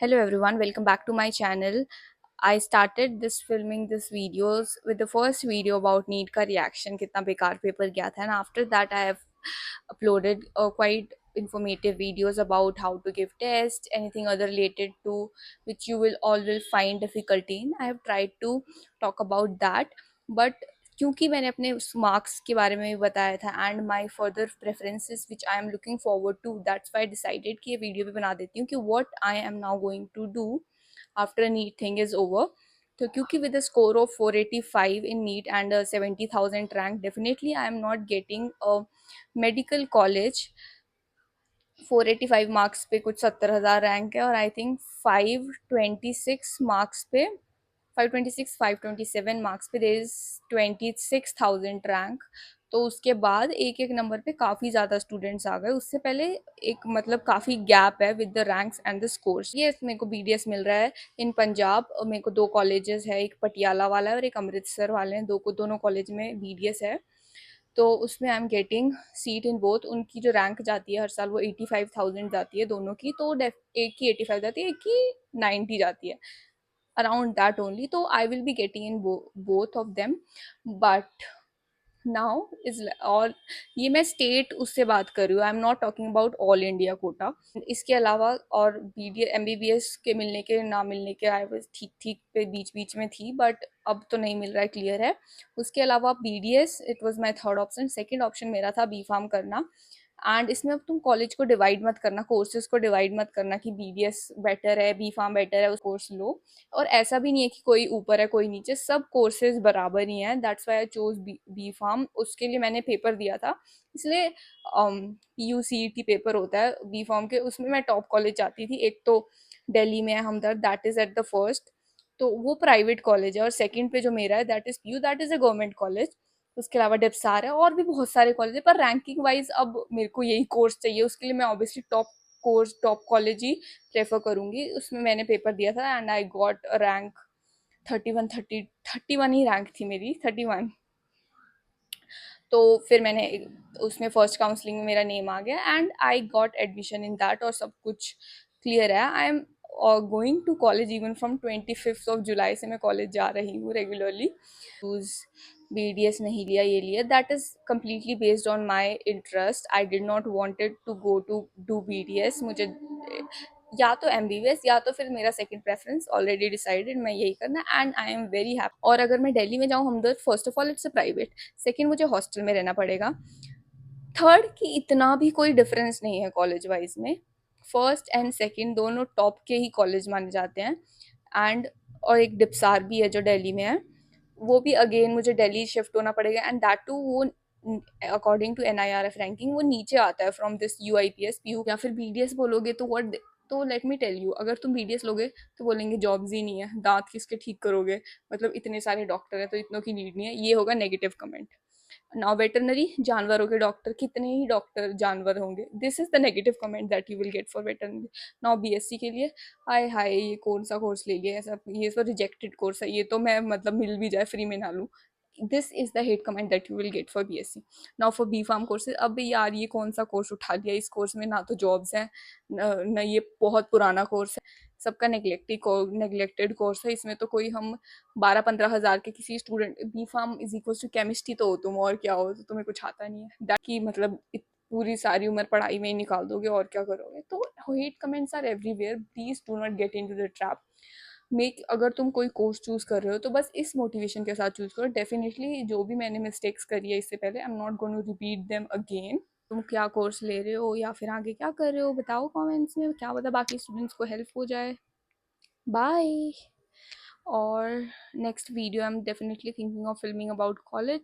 Hello everyone, welcome back to my channel. I started this filming this videos with the first video about NEET का reaction कितना बेकार paper गया था, and after that I have uploaded quite informative videos about how to give tests, anything other related to which you will all will find difficulty in. I have tried to talk about that, but क्योंकि मैंने अपने marks के बारे में भी बताया था and my further preferences which I am looking forward to, that's why decided कि ये वीडियो भी बना देती हूँ कि what I am now going to do after NEET thing is over. तो क्योंकि with a score of 485 in NEET and 70,000 rank, definitely I am not getting a medical college. 485 marks पे कुछ 70,000 रैंक है, और आई थिंक 526 मार्क्स पे 526 527 marks पे there is 26,000 rank. तो उसके बाद एक एक नंबर पे काफ़ी ज़्यादा स्टूडेंट्स आ गए. उससे पहले एक मतलब काफ़ी गैप है with the ranks and the scores. ये मेरे को बीडीएस मिल रहा है इन पंजाब. मेरे को दो कॉलेजेस है, एक पटियाला वाला है और एक अमृतसर वाले हैं. दोनों कॉलेज में बीडीएस है. तो उसमें I am getting seat in both. उनकी जो रैंक जाती है हर साल वो 85,000 जाती है दोनों की. तो एक की 85 जाती है, एक की 90 जाती है, around that only. So I will be getting in both of them. But now is all, ये मैं स्टेट उससे बात कर रही हूँ. आई am not talking about all India quota. इसके अलावा और बी एमबीबीएस के मिलने के ना मिलने के आई वाज ठीक ठीक पे बीच बीच में थी, बट अब तो नहीं मिल रहा है, क्लियर है. उसके अलावा BDS it was my third option. Second option मेरा था बी फार्म करना. एंड इसमें अब तुम कॉलेज को डिवाइड मत करना, कोर्सेज को डिवाइड मत करना कि बीडीएस बेटर है, बी फार्म बेटर है, उस कोर्स लो. और ऐसा भी नहीं है कि कोई ऊपर है कोई नीचे, सब कोर्सेज बराबर ही हैं. That's why I chose B pharm. उसके लिए मैंने पेपर दिया था, इसलिए यूसीटी पेपर होता है बी फार्म के, उसमें मैं टॉप कॉलेज जाती थी. एक तो दिल्ली में है Hamdard, that is at the first, तो वो प्राइवेट कॉलेज है. और सेकंड पे जो मेरा है that is PU, that is a government college. उसके अलावा डेप्सार है और भी बहुत सारे कॉलेज है, पर रैंकिंग वाइज अब मेरे को यही कोर्स चाहिए. उसके लिए मैं ऑब्वियसली टॉप कॉलेज ही प्रेफर करूंगी. उसमें मैंने पेपर दिया था and I got rank 31 he rank थी मेरी, 31. तो फिर मैंने उसमें फर्स्ट काउंसलिंग में मेरा नेम आ गया and I got admission in that, और सब कुछ क्लियर है. I am going to college even from 25 जुलाई से मैं कॉलेज जा रही हूँ रेगुलरली. चूज बीडीएस नहीं लिया, ये लिया, that is completely based on my interest. I did not wanted to go to do BDS. मुझे या तो एमबीबीएस या तो फिर मेरा सेकंड प्रेफरेंस ऑलरेडी डिसाइडेड, मैं यही करना and I am very happy. और अगर मैं दिल्ली में जाऊँ Hamdard, first of all it's a private, second मुझे हॉस्टल में रहना पड़ेगा, थर्ड कि इतना भी कोई डिफरेंस नहीं है कॉलेज वाइज में. फर्स्ट एंड सेकंड दोनों टॉप के ही कॉलेज माने जाते हैं. एंड और एक डिप्सार भी है जो दिल्ली में है, वो भी अगेन मुझे दिल्ली शिफ्ट होना पड़ेगा. एंड दैट टू वो अकॉर्डिंग टू एनआईआरएफ रैंकिंग वो नीचे आता है फ्रॉम दिस यूआईपीएस पीयू. या फिर बीडीएस बोलोगे तो व्हाट, तो लेट मी टेल यू, अगर तुम बीडीएस लोगे तो बोलेंगे जॉब्स ही नहीं है, दांत किसके ठीक करोगे, मतलब इतने सारे डॉक्टर हैं तो इतनों की नीड नहीं है, ये होगा नेगेटिव कमेंट. नाउ वेटरनरी, जानवरों के डॉक्टर, कितने ही डॉक्टर जानवर होंगे, this is the negative comment that you will get for veterinary. Now BSc के लिए, हाय हाय ये कौन सा कोर्स ले लिया ऐसा, ये तो रिजेक्टेड कोर्स है, ये तो मैं मतलब मिल भी जाए फ्री में ना लूँ. This is the hate comment that you will get for BSc. Now for B pharm courses, अब यार ये कौन सा कोर्स उठा लिया, इस कोर्स में ना तो जॉब्स हैं न ये बहुत पुराना कोर्स है, सबका नेग्लेक्टेड कोर्स है, इसमें तो कोई हम 12-15 हज़ार के किसी student, B pharm is equal to chemistry तो हो तुम, और क्या हो, तो तुम्हें कुछ आता नहीं है, दैट की मतलब पूरी सारी उम्र पढ़ाई में ही निकाल दोगे और क्या करोगे. तो hate comments are everywhere, please do not get into the trap. Make, अगर तुम कोई कोर्स चूज कर रहे हो तो बस इस मोटिवेशन के साथ चूज करो. डेफिनेटली जो भी मैंने मिस्टेक्स करी है इससे पहले, I am not going to repeat them again. तुम क्या कोर्स ले रहे हो या फिर आगे क्या कर रहे हो बताओ कमेंट्स में, क्या पता बाकी स्टूडेंट्स को हेल्प हो जाए. बाय. और next video I am definitely thinking of filming about college.